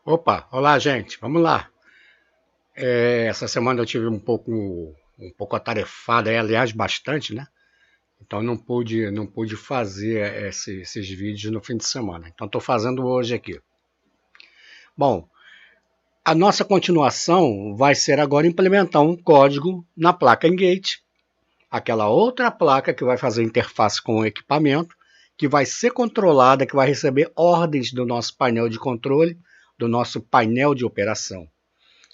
Opa, olá gente, vamos lá. Essa semana eu tive um pouco atarefado, aliás, bastante, né? Então não pude fazer esses vídeos no fim de semana. Então estou fazendo hoje aqui. Bom, a nossa continuação vai ser agora implementar um código na placa Engate, aquela outra placa que vai fazer interface com o equipamento, que vai ser controlada, que vai receber ordens do nosso painel de controle, do nosso painel de operação.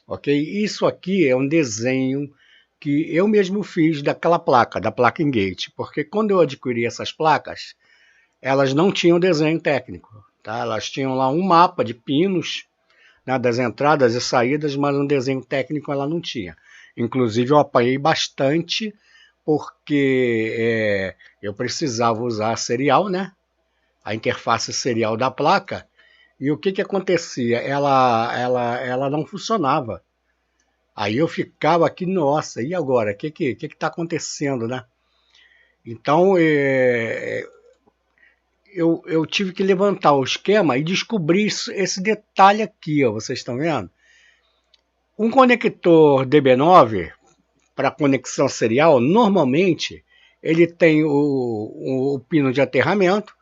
Ok? Isso aqui é um desenho que eu mesmo fiz daquela placa, da placa Engate, porque quando eu adquiri essas placas, elas não tinham desenho técnico, tá? Elas tinham lá um mapa de pinos, né, das entradas e saídas, mas um desenho técnico ela não tinha. Inclusive eu apanhei bastante porque eu precisava usar a serial, né? A interface serial da placa. E o que que acontecia? Ela não funcionava. Aí eu ficava aqui, nossa, e agora? O que está acontecendo, né? Então eu tive que levantar o esquema e descobrir esse detalhe aqui, ó, vocês estão vendo? Um conector DB9 para conexão serial, normalmente ele tem o pino de aterramento,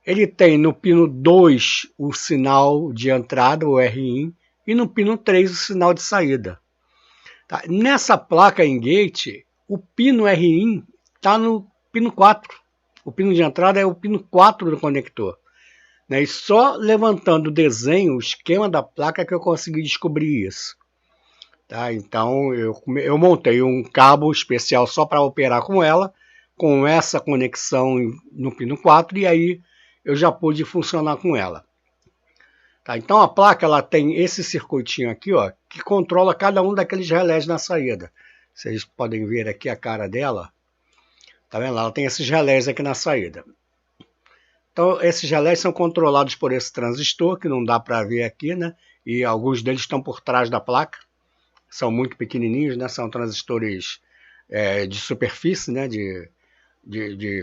ele tem no pino 2 o sinal de entrada, o RIN, e no pino 3 o sinal de saída. Tá? Nessa placa Engate, o pino RIN está no pino 4. O pino de entrada é o pino 4 do conector. Né? E só levantando o desenho, o esquema da placa, que eu consegui descobrir isso. Tá? Então eu montei um cabo especial só para operar com ela, com essa conexão no pino 4, e aí eu já pude funcionar com ela. Tá? Então a placa ela tem esse circuitinho aqui, ó, que controla cada um daqueles relés na saída. Vocês podem ver aqui a cara dela. Tá vendo? Ela tem esses relés aqui na saída. Então esses relés são controlados por esse transistor, que não dá para ver aqui, né? E alguns deles estão por trás da placa. São muito pequenininhos, né? São transistores de superfície, né? De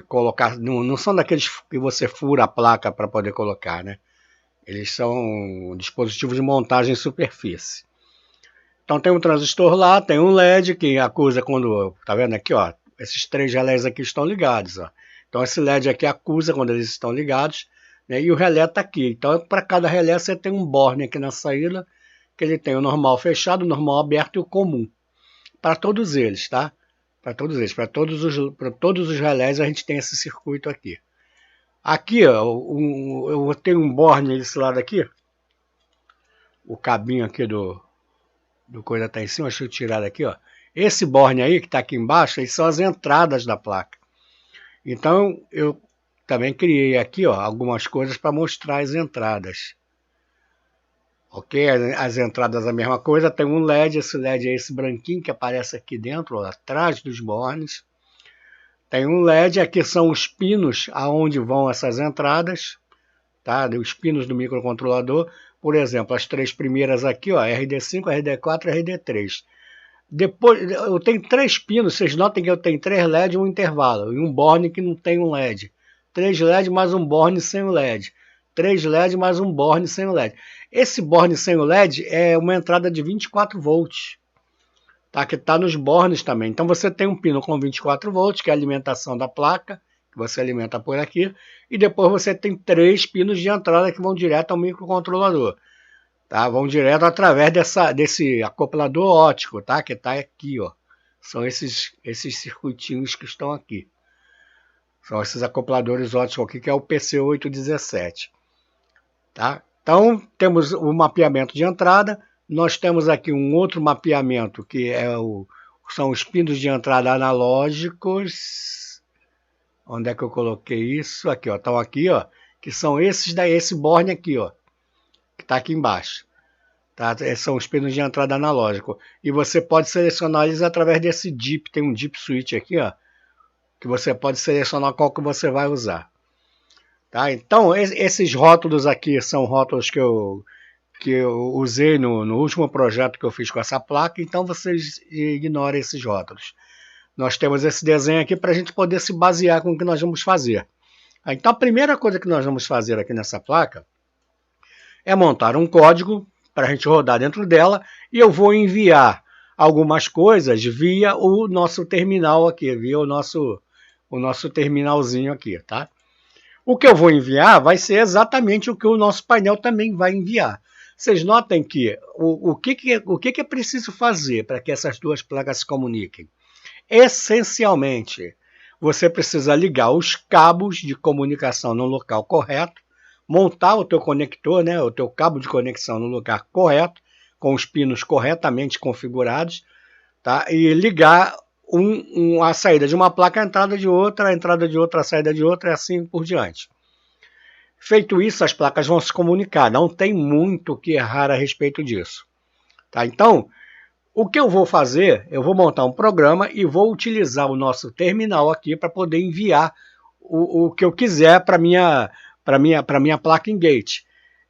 colocar. Não são daqueles que você fura a placa para poder colocar, né? Eles são dispositivos de montagem em superfície. Então tem um transistor lá, tem um LED que acusa quando, tá vendo aqui, ó, esses três relés aqui estão ligados, ó. Então esse LED aqui acusa quando eles estão ligados, né, e o relé está aqui. Então para cada relé você tem um borne aqui na saída, que ele tem o normal fechado, o normal aberto e o comum. Para todos eles, tá? Para todos eles, para todos os relés a gente tem esse circuito aqui. Aqui, ó, eu tenho um borne desse lado aqui, o cabinho aqui do coisa tá em cima, deixa eu tirar daqui, ó. Esse borne aí que está aqui embaixo, aí são as entradas da placa. Então eu também criei aqui, ó, algumas coisas para mostrar as entradas. Ok? As entradas a mesma coisa, tem um LED, esse LED é esse branquinho que aparece aqui dentro, ó, atrás dos bornes. Tem um LED, aqui são os pinos aonde vão essas entradas, tá? Os pinos do microcontrolador. Por exemplo, as três primeiras aqui, ó, RD5, RD4 e RD3. Depois, eu tenho três pinos, vocês notem que eu tenho três LED e um intervalo, e um borne que não tem um LED. Três LED mais um borne sem o LED. Três LED mais um borne sem o LED. Esse borne sem o LED é uma entrada de 24 volts, tá? Que está nos bornes também. Então você tem um pino com 24 volts, que é a alimentação da placa, que você alimenta por aqui, e depois você tem três pinos de entrada que vão direto ao microcontrolador. Tá? Vão direto através desse acoplador óptico, tá? Que está aqui, ó. São esses circuitinhos que estão aqui. São esses acopladores ópticos aqui, que é o PC817. Tá? Então, temos o mapeamento de entrada. Nós temos aqui um outro mapeamento, que são os pinos de entrada analógicos. Onde é que eu coloquei isso? Aqui, ó. Estão aqui, ó. Que são esse borne aqui, ó. Que está aqui embaixo. Tá? São os pinos de entrada analógico. E você pode selecionar eles através desse DIP. Tem um DIP switch aqui, ó, que você pode selecionar qual que você vai usar. Tá? Então, esses rótulos aqui são rótulos que eu usei no último projeto que eu fiz com essa placa, então vocês ignorem esses rótulos. Nós temos esse desenho aqui para a gente poder se basear com o que nós vamos fazer. Então, a primeira coisa que nós vamos fazer aqui nessa placa é montar um código para a gente rodar dentro dela e eu vou enviar algumas coisas via o nosso terminal aqui, via o nosso terminalzinho aqui, tá? O que eu vou enviar vai ser exatamente o que o nosso painel também vai enviar. Vocês notem que o que é preciso fazer para que essas duas placas se comuniquem? Essencialmente, você precisa ligar os cabos de comunicação no local correto, montar o teu conector, né, o teu cabo de conexão no lugar correto, com os pinos corretamente configurados, tá? E ligar a saída de uma placa, a entrada de outra, a saída de outra, e assim por diante. Feito isso, as placas vão se comunicar, não tem muito o que errar a respeito disso. Tá? Então, o que eu vou fazer, eu vou montar um programa e vou utilizar o nosso terminal aqui para poder enviar o que eu quiser para minha placa em gate.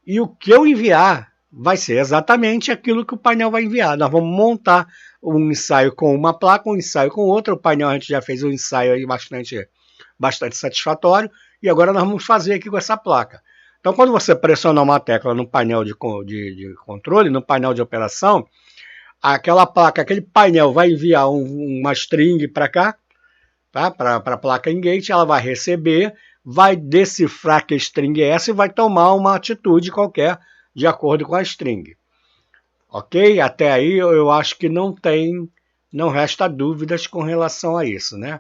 E o que eu enviar vai ser exatamente aquilo que o painel vai enviar. Nós vamos montar um ensaio com uma placa, um ensaio com outra. O painel a gente já fez um ensaio aí bastante satisfatório. E agora nós vamos fazer aqui com essa placa. Então, quando você pressionar uma tecla no painel de controle, no painel de operação, aquela placa, aquele painel vai enviar uma string para cá, tá? Para a placa em gate, ela vai receber, vai decifrar que string é essa e vai tomar uma atitude qualquer de acordo com a string. Ok? Até aí eu acho que não resta dúvidas com relação a isso, né?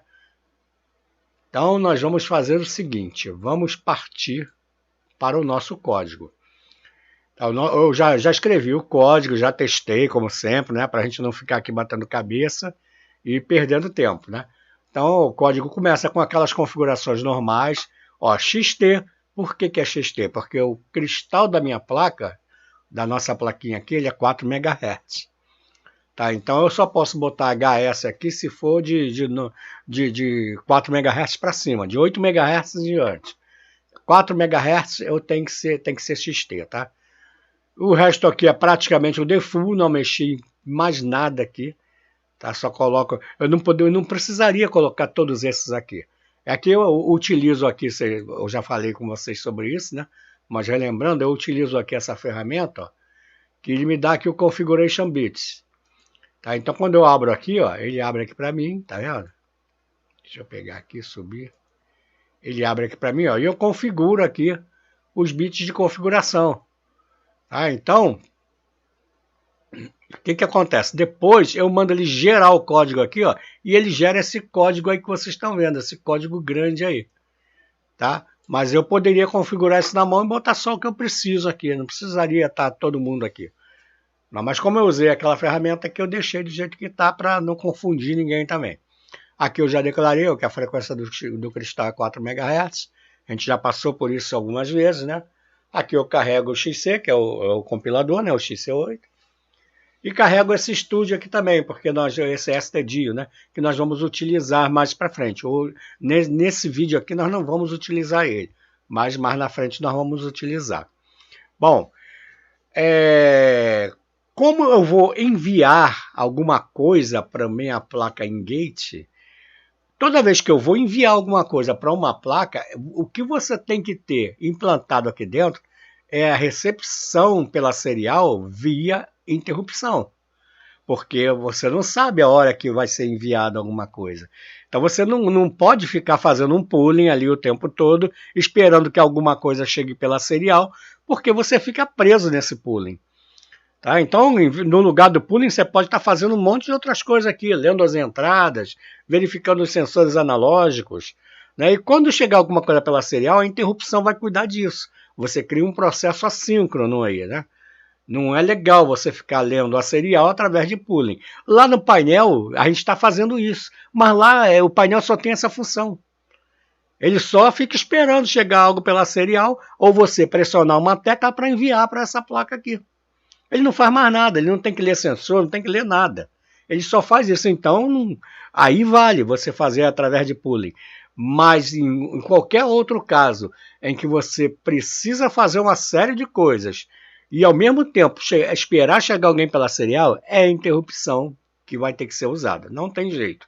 Então nós vamos fazer o seguinte, vamos partir para o nosso código. Eu já escrevi o código, já testei, como sempre, né, para a gente não ficar aqui batendo cabeça e perdendo tempo, né? Então o código começa com aquelas configurações normais, ó, XT. Por que é XT? Porque o cristal da minha placa, da nossa plaquinha aqui, ele é 4 MHz. Tá, então eu só posso botar HS aqui se for de 4 MHz para cima, de 8 MHz em diante. 4 MHz eu tem que ser XT, tá? O resto aqui é praticamente o default, não mexi mais nada aqui, tá? Só coloco, eu não precisaria colocar todos esses aqui. Aqui eu utilizo aqui, eu já falei com vocês sobre isso, né? Mas relembrando, eu utilizo aqui essa ferramenta, ó, que ele me dá aqui o Configuration Bits. Tá? Então quando eu abro aqui, ó, ele abre aqui para mim, tá vendo? Deixa eu pegar aqui, subir. Ele abre aqui para mim, ó, e eu configuro aqui os bits de configuração. Tá? Então, o que acontece? Depois eu mando ele gerar o código aqui, ó, e ele gera esse código aí que vocês estão vendo, esse código grande aí. Tá? Mas eu poderia configurar isso na mão e botar só o que eu preciso aqui, não precisaria estar todo mundo aqui. Não, mas como eu usei aquela ferramenta aqui, eu deixei do jeito que está para não confundir ninguém também. Aqui eu já declarei que a frequência do cristal é 4 MHz. A gente já passou por isso algumas vezes, né? Aqui eu carrego o XC, que é o compilador, né? O XC8. E carrego esse estúdio aqui também, porque esse STDIO, né? Que nós vamos utilizar mais para frente. Nesse vídeo aqui nós não vamos utilizar ele, mas mais na frente nós vamos utilizar. Bom, como eu vou enviar alguma coisa para minha placa em gate, toda vez que eu vou enviar alguma coisa para uma placa, o que você tem que ter implantado aqui dentro é a recepção pela serial via interrupção. Porque você não sabe a hora que vai ser enviada alguma coisa. Então você não pode ficar fazendo um pooling ali o tempo todo, esperando que alguma coisa chegue pela serial, porque você fica preso nesse pooling. Tá? Então, no lugar do pooling, você pode estar fazendo um monte de outras coisas aqui, lendo as entradas, verificando os sensores analógicos. Né? E quando chegar alguma coisa pela serial, a interrupção vai cuidar disso. Você cria um processo assíncrono aí, né? Não é legal você ficar lendo a serial através de pooling. Lá no painel, a gente está fazendo isso. Mas lá o painel só tem essa função. Ele só fica esperando chegar algo pela serial ou você pressionar uma tecla para enviar para essa placa aqui. Ele não faz mais nada, ele não tem que ler sensor, não tem que ler nada. Ele só faz isso. Então, aí vale você fazer através de pooling. Mas em qualquer outro caso em que você precisa fazer uma série de coisas e ao mesmo tempo esperar chegar alguém pela serial, é a interrupção que vai ter que ser usada. Não tem jeito.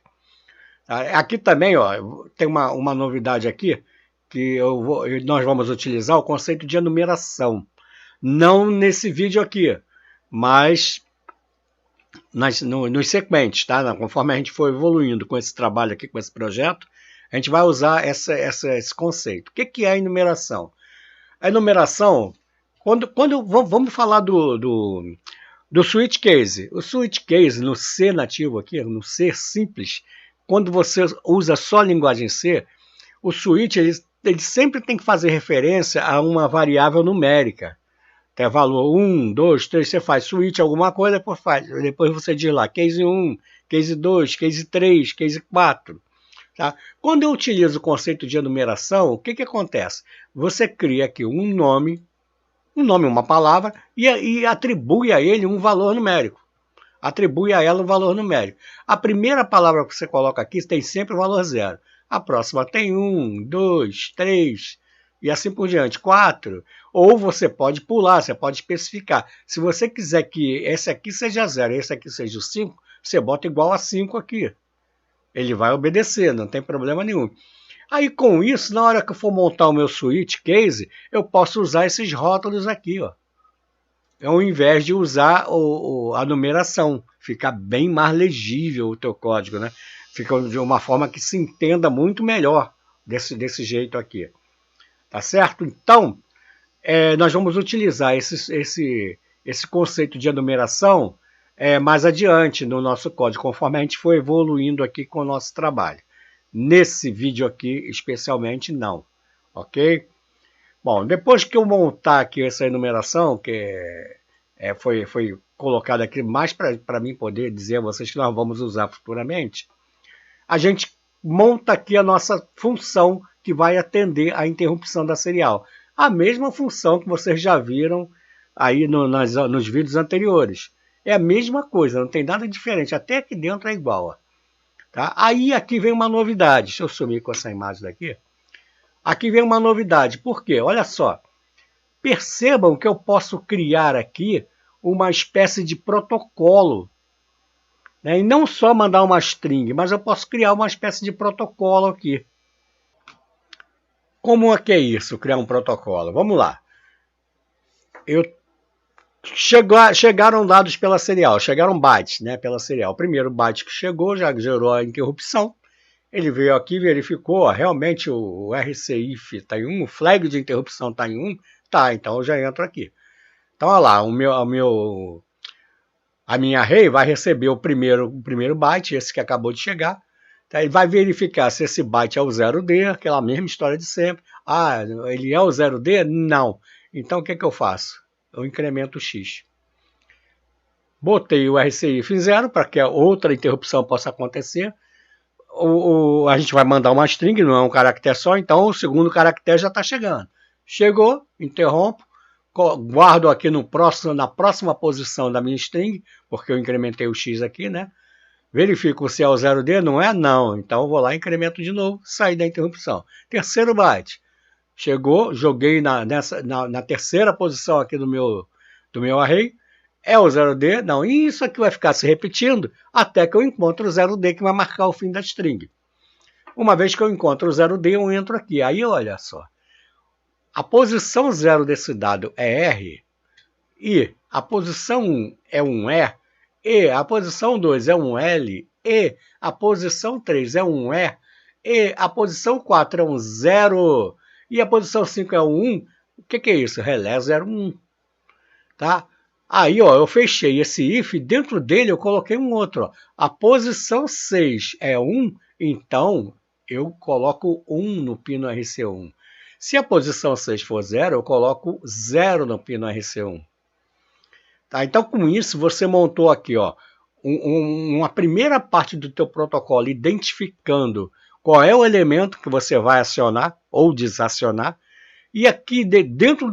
Aqui também, ó, tem uma novidade aqui, que nós vamos utilizar o conceito de enumeração. Não nesse vídeo aqui, mas nos sequentes, tá? Conforme a gente for evoluindo com esse trabalho aqui, com esse projeto, a gente vai usar esse conceito. O que é a enumeração? A enumeração, vamos falar do switch case. O switch case no C nativo aqui, no C simples, quando você usa só a linguagem C, o switch ele sempre tem que fazer referência a uma variável numérica. Tem valor 1, 2, 3, você faz switch alguma coisa, depois você diz lá case 1, case 2, case 3, case 4. Tá? Quando eu utilizo o conceito de enumeração, o que acontece? Você cria aqui um nome, uma palavra, e atribui a ele um valor numérico. Atribui a ela um valor numérico. A primeira palavra que você coloca aqui tem sempre o valor 0. A próxima tem 1, 2, 3 e assim por diante, 4. Ou você pode pular, você pode especificar. Se você quiser que esse aqui seja 0 e esse aqui seja o 5, você bota igual a 5 aqui. Ele vai obedecer, não tem problema nenhum. Aí com isso, na hora que eu for montar o meu switch case, eu posso usar esses rótulos aqui, ó. Ao invés de usar a numeração. Fica bem mais legível o teu código, né? Fica de uma forma que se entenda muito melhor desse jeito aqui. Tá certo? Então, nós vamos utilizar esse conceito de enumeração mais adiante no nosso código, conforme a gente for evoluindo aqui com o nosso trabalho. Nesse vídeo aqui, especialmente, não. Ok? Bom, depois que eu montar aqui essa enumeração, que foi colocada aqui mais para mim poder dizer a vocês que nós vamos usar futuramente, a gente monta aqui a nossa função que vai atender a interrupção da serial. A mesma função que vocês já viram aí nos vídeos anteriores. É a mesma coisa, não tem nada diferente. Até aqui dentro é igual. Ó. Tá? Aí aqui vem uma novidade. Deixa eu sumir com essa imagem daqui. Aqui vem uma novidade. Por quê? Olha só. Percebam que eu posso criar aqui uma espécie de protocolo. Né? E não só mandar uma string, mas eu posso criar uma espécie de protocolo aqui. Como é que é isso, criar um protocolo? Vamos lá. Chegaram dados pela serial, chegaram bytes, né, pela serial. O primeiro byte que chegou já gerou a interrupção. Ele veio aqui, verificou, realmente o RCIF está em 1, o flag de interrupção está em 1, tá, então eu já entro aqui. Então, olha lá, a minha array vai receber o primeiro byte, esse que acabou de chegar. Tá? Ele vai verificar se esse byte é o 0D, aquela mesma história de sempre. Ah, ele é o 0D? Não. Então, o que eu faço? Eu incremento o X. Botei o RCIF em 0 para que a outra interrupção possa acontecer. A gente vai mandar uma string, não é um caractere só, então o segundo caractere já está chegando. Chegou, interrompo, guardo aqui na próxima posição da minha string, porque eu incrementei o X aqui, né? Verifico se é o 0D, não é? Não. Então eu vou lá, incremento de novo, sair da interrupção. Terceiro byte. Chegou, joguei na terceira posição aqui do meu array. É o 0D? Não. E isso aqui vai ficar se repetindo até que eu encontre o 0D que vai marcar o fim da string. Uma vez que eu encontro o 0D, eu entro aqui. Aí, olha só. A posição 0 desse dado é R. E a posição 1 é um E. E a posição 2 é um L. E a posição 3 é um E. E a posição 4 é um 0. E a posição 5 é um 1. O que é isso? Relé 01. Tá? Aí, ó, eu fechei esse if, dentro dele eu coloquei um outro. Ó. A posição 6 é 1, então eu coloco 1 no pino RC1. Se a posição 6 for 0, eu coloco 0 no pino RC1. Tá? Então, com isso, você montou aqui ó, uma primeira parte do teu protocolo, identificando qual é o elemento que você vai acionar ou desacionar. E aqui, dentro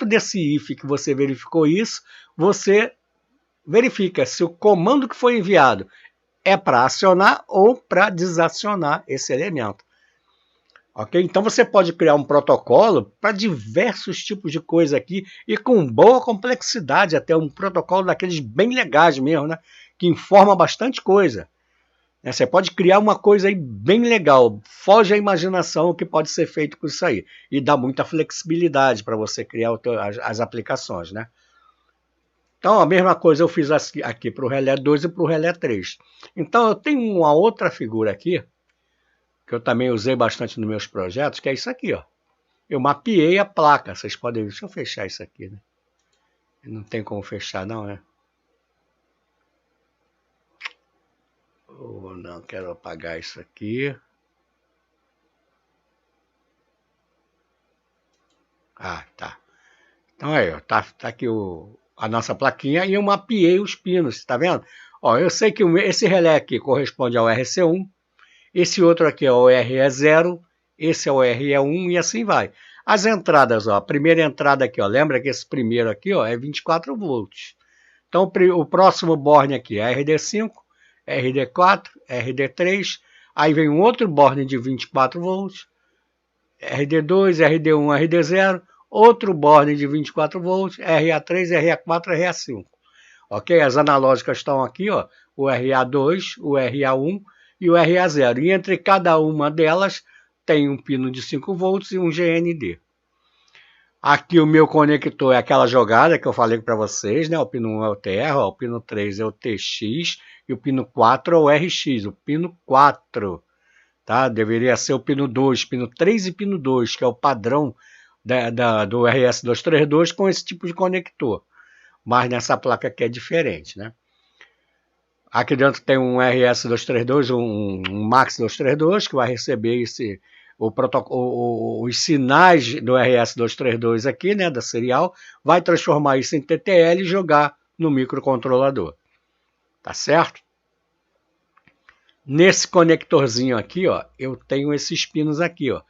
desse if que você verificou isso, você verifica se o comando que foi enviado é para acionar ou para desacionar esse elemento. Okay? Então você pode criar um protocolo para diversos tipos de coisa aqui e com boa complexidade, até um protocolo daqueles bem legais mesmo, né? Que informa bastante coisa. né? Você pode criar uma coisa aí bem legal, foge à imaginação o que pode ser feito com isso aí. E dá muita flexibilidade para você criar as aplicações, né? Então, a mesma coisa eu fiz aqui para o Relé 2 e para o Relé 3. Então, eu tenho uma outra figura aqui, que eu também usei bastante nos meus projetos, que é isso aqui, ó. Eu mapeei a placa, vocês podem ver. Deixa eu fechar isso aqui, né? Não tem como fechar não, né? Oh, não, quero apagar isso aqui. Ah, tá. Então aí, ó, tá aqui a nossa plaquinha e eu mapeei os pinos, tá vendo? Ó, eu sei que esse relé aqui corresponde ao RC1, esse outro aqui é o RE0, esse é o RE1 e assim vai. As entradas, ó, a primeira entrada aqui, ó, lembra que esse primeiro aqui, ó, é 24 volts. Então o próximo borne aqui é RD5, RD4, RD3, aí vem um outro borne de 24 volts, RD2, RD1, RD0, outro borne de 24 volts, RA3, RA4, RA5. Ok? As analógicas estão aqui, ó, o RA2, o RA1 e o RA0. E entre cada uma delas tem um pino de 5 volts e um GND. Aqui o meu conector é aquela jogada que eu falei para vocês, né? O pino 1 é o TR, ó, o pino 3 é o TX e o pino 4 é o RX, o pino 4. Tá? Deveria ser o pino 2, pino 3 e pino 2, que é o padrão do RS232 com esse tipo de conector. Mas nessa placa aqui é diferente, né? Aqui dentro tem um RS232, um Max 232, que vai receber os sinais do RS232 aqui, né, da serial, vai transformar isso em TTL e jogar no microcontrolador. Tá certo? Nesse conectorzinho aqui, ó, eu tenho esses pinos aqui, ó,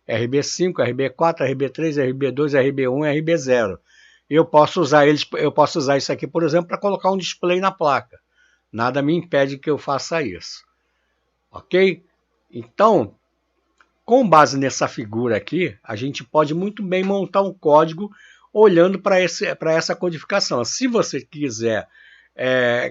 RB5, RB4, RB3, RB2, RB1 e RB0. Eu posso usar isso aqui, por exemplo, para colocar um display na placa. Nada me impede que eu faça isso. Ok? Então, com base nessa figura aqui, a gente pode muito bem montar um código olhando para essa codificação. Se você quiser,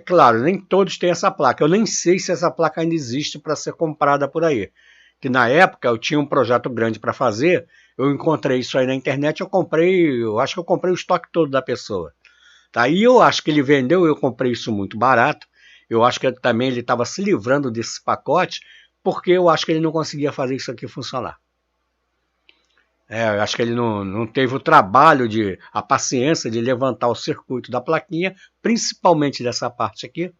claro, nem todos têm essa placa. Eu nem sei se essa placa ainda existe para ser comprada por aí. Que na época eu tinha um projeto grande para fazer, eu encontrei isso aí na internet, eu acho que eu comprei o estoque todo da pessoa. Tá? E eu acho que ele vendeu, eu comprei isso muito barato. Eu acho que também ele estava se livrando desse pacote, porque eu acho que ele não conseguia fazer isso aqui funcionar. Eu acho que ele não teve o trabalho, a paciência de levantar o circuito da plaquinha, principalmente dessa parte aqui.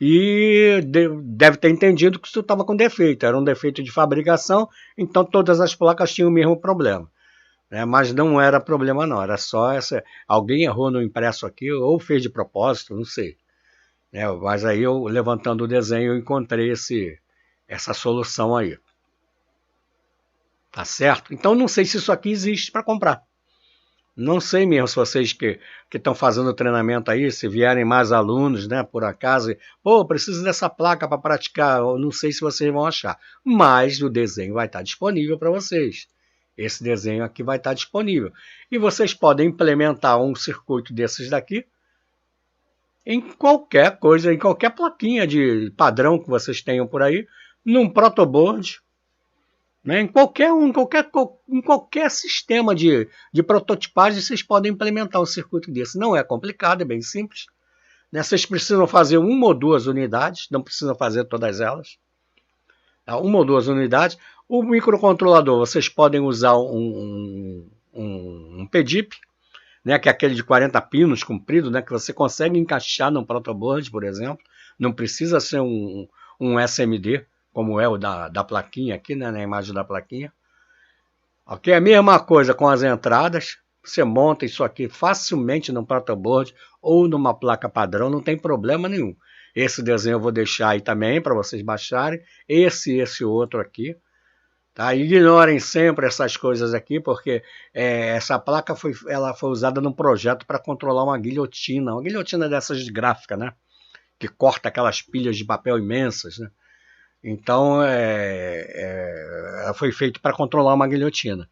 E deve ter entendido que isso estava com defeito, era um defeito de fabricação, então todas as placas tinham o mesmo problema. Mas não era problema não, era só alguém errou no impresso aqui, ou fez de propósito, não sei. Mas aí eu, levantando o desenho, eu encontrei essa solução aí. Tá certo? Então não sei se isso aqui existe para comprar. Não sei mesmo se vocês que estão fazendo treinamento aí, se vierem mais alunos, né, por acaso, pô, preciso dessa placa para praticar, eu não sei se vocês vão achar. Mas o desenho vai estar disponível para vocês. Esse desenho aqui vai estar disponível. E vocês podem implementar um circuito desses daqui em qualquer coisa, em qualquer plaquinha de padrão que vocês tenham por aí, num protoboard, né? Em qualquer sistema de prototipagem, vocês podem implementar um circuito desse. Não é complicado, é bem simples. Né? Vocês precisam fazer uma ou duas unidades, não precisam fazer todas elas. Tá? Uma ou duas unidades. O microcontrolador, vocês podem usar um PDIP, né, que é aquele de 40 pinos comprido, né, que você consegue encaixar no protoboard, por exemplo. Não precisa ser um SMD, como é o da plaquinha aqui, né, na imagem da plaquinha. Ok? A mesma coisa com as entradas. Você monta isso aqui facilmente no protoboard ou numa placa padrão, não tem problema nenhum. Esse desenho eu vou deixar aí também para vocês baixarem. Esse outro aqui. Tá? Ignorem sempre essas coisas aqui, porque essa placa ela foi usada num projeto para controlar uma guilhotina dessas de gráfica, né? Que corta aquelas pilhas de papel imensas, né? Então, ela foi feita para controlar uma guilhotina.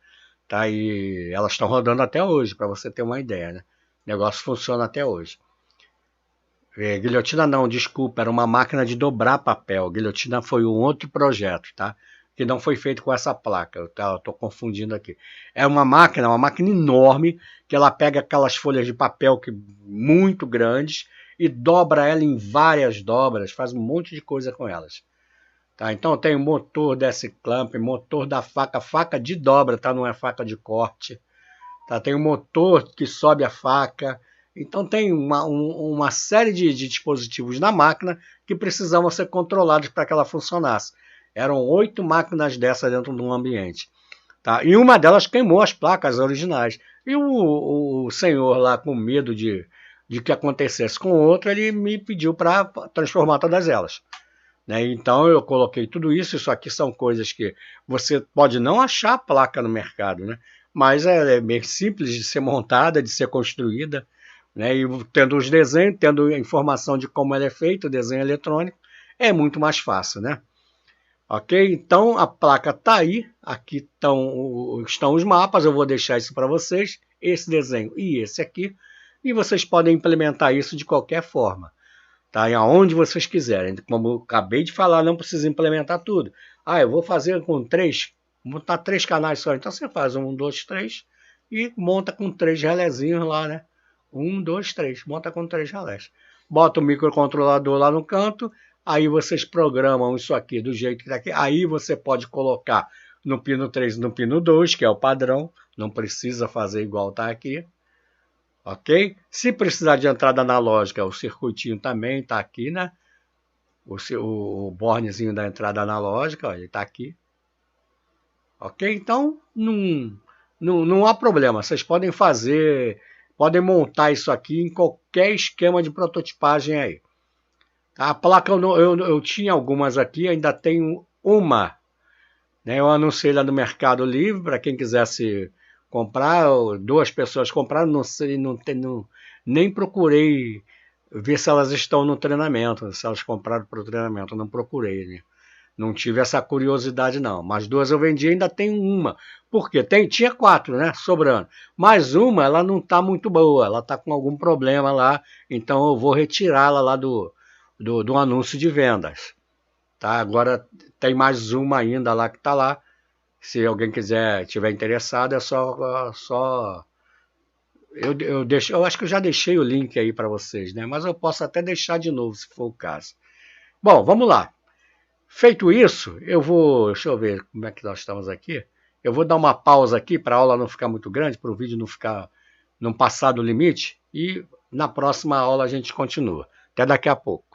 Tá? E elas estão rodando até hoje, para você ter uma ideia, né? O negócio funciona até hoje. Guilhotina não, desculpa, era uma máquina de dobrar papel. Guilhotina foi um outro projeto, tá? Que não foi feito com essa placa. Eu tô confundindo aqui. É uma máquina enorme, que ela pega aquelas folhas de papel muito grandes e dobra ela em várias dobras, faz um monte de coisa com elas. Tá? Então tem o motor desse clamp, motor da faca, faca de dobra, tá? Não é faca de corte. Tá? Tem o motor que sobe a faca. Então tem uma série de dispositivos na máquina que precisavam ser controlados para que ela funcionasse. Eram 8 máquinas dessas dentro de um ambiente. Tá? E uma delas queimou as placas originais. E o senhor lá, com medo de que acontecesse com outra, ele me pediu para transformar todas elas. Né? Então eu coloquei tudo isso. Isso aqui são coisas que você pode não achar placa no mercado, né? Mas é bem simples de ser montada, de ser construída. Né? E tendo os desenhos, tendo a informação de como ela é feita, o desenho eletrônico, é muito mais fácil, né? Ok? Então a placa está aí, aqui estão os mapas, eu vou deixar isso para vocês, esse desenho e esse aqui, e vocês podem implementar isso de qualquer forma, tá? E aonde vocês quiserem. Como eu acabei de falar, não precisa implementar tudo. Ah, eu vou fazer com 3, montar 3 canais só, então você faz 1, 2, 3 e monta com 3 relézinhos lá, né? 1, 2, 3, monta com 3 relés. Bota o microcontrolador lá no canto, aí vocês programam isso aqui do jeito que está aqui. Aí você pode colocar no pino 3 e no pino 2, que é o padrão. Não precisa fazer igual está aqui. Ok? Se precisar de entrada analógica, o circuitinho também está aqui, né? O bornezinho da entrada analógica, ó, ele está aqui. Ok? Então, não há problema. Vocês podem fazer, podem montar isso aqui em qualquer esquema de prototipagem aí. A placa eu tinha algumas aqui, ainda tenho uma. Né? Eu anunciei lá no Mercado Livre para quem quisesse comprar. 2 pessoas compraram, não sei, nem procurei ver se elas estão no treinamento, se elas compraram para o treinamento, não procurei. Né? Não tive essa curiosidade não, mas 2 eu vendi, ainda tenho uma. Por quê? Tinha 4, né, sobrando. Mas uma, ela não está muito boa, ela está com algum problema lá, então eu vou retirá-la lá do anúncio de vendas. Tá? Agora tem mais uma ainda lá que está lá. Se alguém tiver interessado, é só eu acho que eu já deixei o link aí para vocês, né? Mas eu posso até deixar de novo, se for o caso. Bom, vamos lá. Feito isso, deixa eu ver como é que nós estamos aqui. Eu vou dar uma pausa aqui para a aula não ficar muito grande, para o vídeo não passar do limite. E na próxima aula a gente continua. Até daqui a pouco.